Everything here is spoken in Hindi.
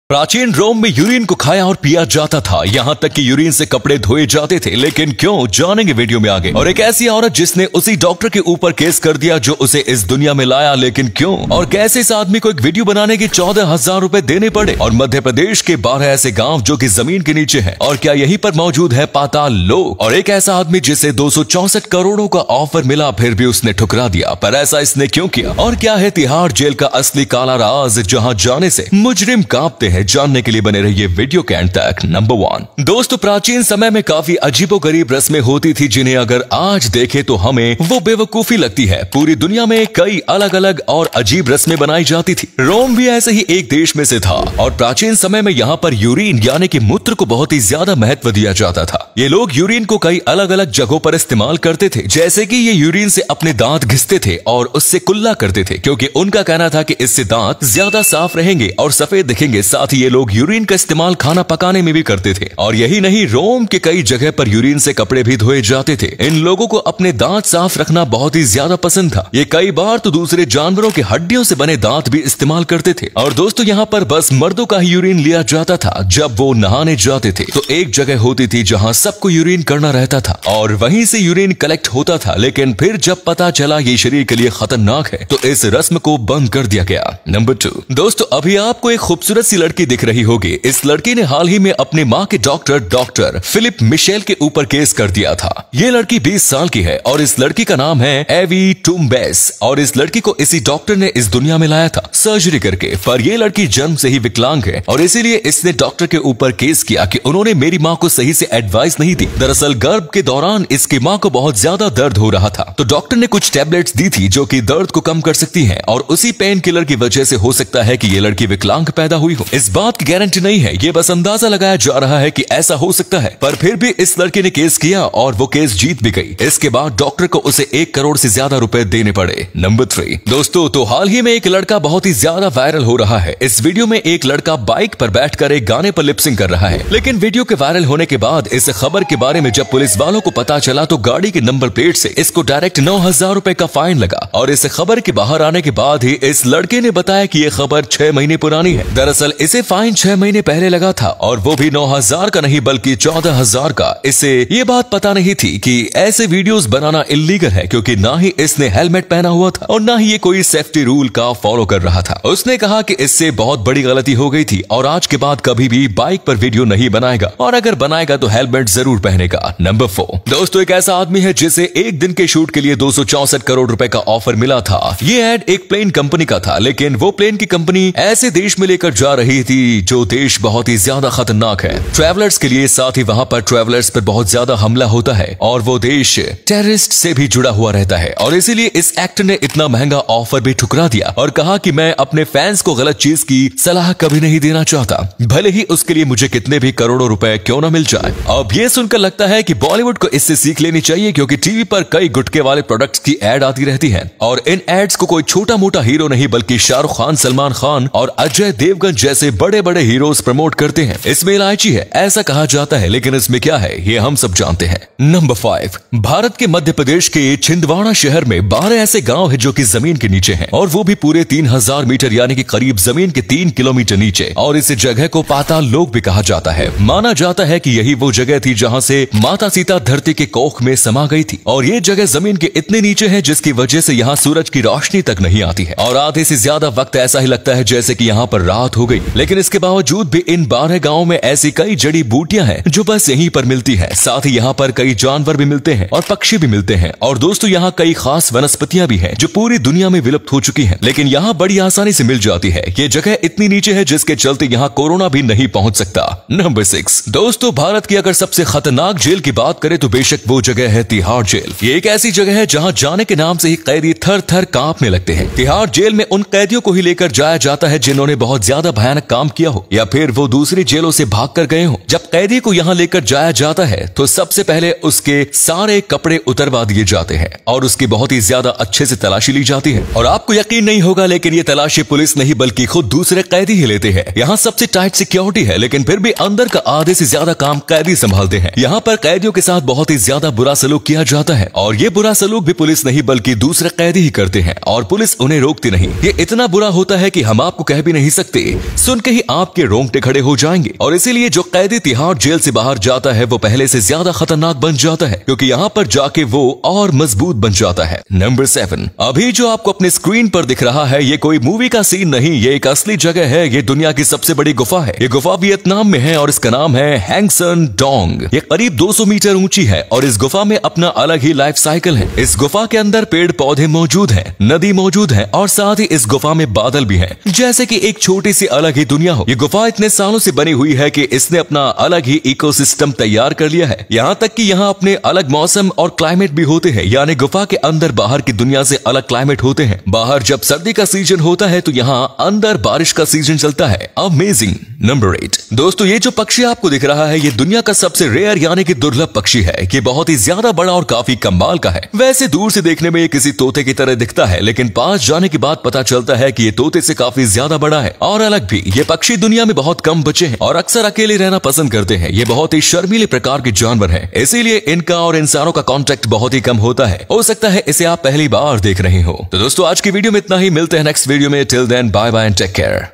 प्राचीन रोम में यूरिन को खाया और पिया जाता था, यहाँ तक कि यूरिन से कपड़े धोए जाते थे। लेकिन क्यों, जानेंगे वीडियो में आगे। और एक ऐसी औरत जिसने उसी डॉक्टर के ऊपर केस कर दिया जो उसे इस दुनिया में लाया, लेकिन क्यों, और कैसे इस आदमी को एक वीडियो बनाने के 14,000 रुपए देने पड़े। और मध्य प्रदेश के 12 ऐसे गाँव जो की जमीन के नीचे है, और क्या यहीं पर मौजूद है पाताल लोक। और एक ऐसा आदमी जिसे 264 करोड़ों का ऑफर मिला, फिर भी उसने ठुकरा दिया। पर ऐसा इसने क्यों किया, और क्या है तिहाड़ जेल का असली काला राज, जहाँ जाने से मुजरिम कांपते हैं। जानने के लिए बने रहिए वीडियो के एंड तक। नंबर 1, दोस्तों प्राचीन समय में काफी अजीबोगरीब रस्में होती थी, जिन्हें अगर आज देखें तो हमें वो बेवकूफी लगती है। पूरी दुनिया में कई अलग अलग और अजीब रस्में बनाई जाती थी। रोम भी ऐसे ही एक देश में से था, और प्राचीन समय में यहाँ पर यूरिन यानी कि मूत्र को बहुत ही ज्यादा महत्व दिया जाता था। ये लोग यूरिन को कई अलग अलग जगहों पर इस्तेमाल करते थे, जैसे कि ये यूरिन से अपने दांत घिसते थे और उससे कुल्ला करते थे, क्योंकि उनका कहना था कि इससे दांत ज्यादा साफ रहेंगे और सफेद दिखेंगे। साथ ही ये लोग यूरिन का इस्तेमाल खाना पकाने में भी करते थे। और यही नहीं, रोम के कई जगह पर यूरिन से कपड़े भी धोए जाते थे। इन लोगों को अपने दांत साफ रखना बहुत ही ज्यादा पसंद था। ये कई बार तो दूसरे जानवरों के हड्डियों से बने दांत भी इस्तेमाल करते थे। और दोस्तों यहाँ पर बस मर्दों का ही यूरिन लिया जाता था जब वो नहाने जाते थे। तो एक जगह होती थी जहाँ सबको यूरिन करना रहता था, और वहीं से यूरिन कलेक्ट होता था। लेकिन फिर जब पता चला ये शरीर के लिए खतरनाक है, तो इस रस्म को बंद कर दिया गया। नंबर 2, दोस्तों अभी आपको एक खूबसूरत सी लड़की दिख रही होगी। इस लड़की ने हाल ही में अपने माँ के डॉक्टर फिलिप मिशेल के ऊपर केस कर दिया था। ये लड़की 20 साल की है, और इस लड़की का नाम है एवी टुम्बेस। और इस लड़की को इसी डॉक्टर ने इस दुनिया में लाया था सर्जरी करके। पर ये लड़की जन्म से ही विकलांग है, और इसीलिए इसने डॉक्टर के ऊपर केस किया कि उन्होंने मेरी माँ को सही से एडवाइस नहीं दी। दरअसल गर्भ के दौरान इसकी माँ को बहुत ज्यादा दर्द हो रहा था, तो डॉक्टर ने कुछ टैबलेट्स दी थी जो कि दर्द को कम कर सकती हैं, और उसी पेन किलर की वजह से हो सकता है कि ये लड़की विकलांग पैदा हुई हो। इस बात की गारंटी नहीं है, ये बस अंदाजा लगाया जा रहा है कि ऐसा हो सकता है। पर फिर भी इस लड़की ने केस किया, और वो केस जीत भी गई। इसके बाद डॉक्टर को उसे 1 करोड़ से ज्यादा रुपए देने पड़े। नंबर 3, दोस्तों तो हाल ही में एक लड़का बहुत ही ज्यादा वायरल हो रहा है। इस वीडियो में एक लड़का बाइक पर बैठकर एक गाने पर लिपसिंग कर रहा है। लेकिन वीडियो के वायरल होने के बाद इस खबर के बारे में जब पुलिस वालों को पता चला, तो गाड़ी के नंबर प्लेट से इसको डायरेक्ट 9,000 रुपए का फाइन लगा। और इस खबर के बाहर आने के बाद ही इस लड़के ने बताया कि यह खबर 6 महीने पुरानी है। दरअसल इसे फाइन 6 महीने पहले लगा था, और वो भी 9,000 का नहीं बल्कि 14,000 का। इसे ये बात पता नहीं थी कि ऐसे वीडियोस बनाना इल्लीगल है, क्योंकि ना ही इसने हेलमेट पहना हुआ था और ना ही ये कोई सेफ्टी रूल का फॉलो कर रहा था। उसने कहा कि इससे बहुत बड़ी गलती हो गई थी, और आज के बाद कभी भी बाइक पर वीडियो नहीं बनाएगा, और अगर बनाएगा तो हेलमेट जरूर पहनेगा। नंबर 4, दोस्तों एक ऐसा आदमी है जिसे एक दिन के शूट के लिए 264 करोड़ रुपए का ऑफर मिला था। ये एड एक प्लेन कंपनी का था, लेकिन वो प्लेन की कंपनी ऐसे देश में लेकर जा रही थी जो देश बहुत ही ज्यादा खतरनाक है ट्रैवलर्स के लिए। साथ ही वहां पर ट्रैवलर्स पर बहुत ज्यादा हमला होता है, और वो देश टेररिस्ट से भी जुड़ा हुआ रहता है। और इसीलिए इस एक्टर ने इतना महंगा ऑफर भी ठुकरा दिया, और कहा कि मैं अपने फैंस को गलत चीज की सलाह कभी नहीं देना चाहता, भले ही उसके लिए मुझे कितने भी करोड़ों रुपए क्यों ना मिल जाए। अब ये सुनकर लगता है कि बॉलीवुड को इससे सीख लेनी चाहिए, क्योंकि टीवी पर कई गुटके वाले प्रोडक्ट्स की एड आती रहती है, और इन एड्स को कोई छोटा मोटा हीरो नहीं बल्कि शाहरुख खान, सलमान खान और अजय देवगन जैसे बड़े बड़े हीरोज प्रमोट करते हैं। इसमें इलायची है ऐसा कहा जाता है, लेकिन इसमें क्या है ये हम सब जानते हैं। नंबर 5, भारत के मध्य प्रदेश के छिंदवाड़ा शहर में 12 ऐसे गांव है जो कि जमीन के नीचे हैं, और वो भी पूरे 3000 मीटर यानी कि करीब जमीन के 3 किलोमीटर नीचे। और इस जगह को पाताल लोक भी कहा जाता है। माना जाता है कि यही वो जगह थी जहां से माता सीता धरती के कोख में समा गई थी, और ये जगह जमीन के इतने नीचे है जिसकी वजह से यहाँ सूरज की रोशनी तक नहीं आती है, और आधे से ज्यादा वक्त ऐसा ही लगता है जैसे कि यहाँ पर रात हो गई। लेकिन इसके बावजूद भी इन 12 गाँव में ऐसी कई जड़ी बूटियां हैं जो बस यहीं पर मिलती है। साथ ही यहाँ पर कई जानवर भी मिलते हैं और पक्षी भी मिलते हैं। और दोस्तों यहाँ कई खास वनस्पतियां भी हैं जो पूरी दुनिया में विलुप्त हो चुकी हैं, लेकिन यहाँ बड़ी आसानी से मिल जाती है। ये जगह इतनी नीचे है जिसके चलते यहाँ कोरोना भी नहीं पहुंच सकता। नंबर 6, दोस्तों भारत की अगर सबसे खतरनाक जेल की बात करें तो बेशक वो जगह है तिहाड़ जेल। ये एक ऐसी जगह है जहाँ जाने के नाम से ही कैदी थर थर कांपने लगते हैं। तिहाड़ जेल में उन कैदियों को ही लेकर जाया जाता है जिन्होंने बहुत ज्यादा भयानक काम किया हो, या फिर वो दूसरी जेलों से भाग कर गए हो। जब कैदी को यहाँ लेकर जाया जाता है तो सबसे पहले उसके सारे कपड़े उतरवा दिए जाते हैं, और उसकी बहुत ही ज्यादा अच्छे से तलाशी ली जाती है। और आपको यकीन नहीं होगा, लेकिन ये तलाशी पुलिस नहीं बल्कि खुद दूसरे कैदी ही लेते हैं। यहाँ सबसे टाइट सिक्योरिटी है, लेकिन फिर भी अंदर का आधे से ज्यादा काम कैदी संभालते हैं। यहाँ पर कैदियों के साथ बहुत ही ज्यादा बुरा सलूक किया जाता है, और ये बुरा सलूक भी पुलिस नहीं बल्कि दूसरे कैदी ही करते हैं, और पुलिस उन्हें रोकती नहीं। ये इतना बुरा होता है कि हम आपको कह भी नहीं सकते। सुनिए सुन के ही आपके रोंगटे खड़े हो जाएंगे। और इसीलिए जो कैदी तिहाड़ जेल से बाहर जाता है वो पहले से ज्यादा खतरनाक बन जाता है, क्योंकि यहाँ पर जाके वो और मजबूत बन जाता है। नंबर 7, अभी जो आपको अपने स्क्रीन पर दिख रहा है ये कोई मूवी का सीन नहीं, ये एक असली जगह है। ये दुनिया की सबसे बड़ी गुफा है। ये गुफा वियतनाम में है और इसका नाम है हैंग सन डोंग। ये करीब 200 मीटर ऊंची है और इस गुफा में अपना अलग ही लाइफ साइकिल है। इस गुफा के अंदर पेड़ पौधे मौजूद हैं, नदी मौजूद है और साथ ही इस गुफा में बादल भी हैं, जैसे कि एक छोटी सी अलग ही दुनिया हो। ये गुफा इतने सालों से बनी हुई है कि इसने अपना अलग ही इकोसिस्टम तैयार कर लिया है। यहाँ तक कि यहाँ अपने अलग मौसम और क्लाइमेट भी होते हैं, यानी गुफा के अंदर बाहर की दुनिया से अलग क्लाइमेट होते हैं। बाहर जब सर्दी का सीजन होता है तो यहाँ अंदर बारिश का सीजन चलता है। अमेजिंग। नंबर 8, दोस्तों ये जो पक्षी आपको दिख रहा है ये दुनिया का सबसे रेयर यानी कि दुर्लभ पक्षी है। ये बहुत ही ज्यादा बड़ा और काफी कमाल का है। वैसे दूर से देखने में ये किसी तोते की तरह दिखता है, लेकिन पास जाने के बाद पता चलता है कि ये तोते से काफी ज्यादा बड़ा है और अलग भी। ये पक्षी दुनिया में बहुत कम बचे हैं और अक्सर अकेले रहना पसंद करते हैं। ये बहुत ही शर्मीले प्रकार के जानवर हैं, इसीलिए इनका और इंसानों का कांटेक्ट बहुत ही कम होता है। हो सकता है इसे आप पहली बार देख रहे हो। तो दोस्तों आज की वीडियो में इतना ही, मिलते हैं नेक्स्ट वीडियो में। Till then bye bye and take care.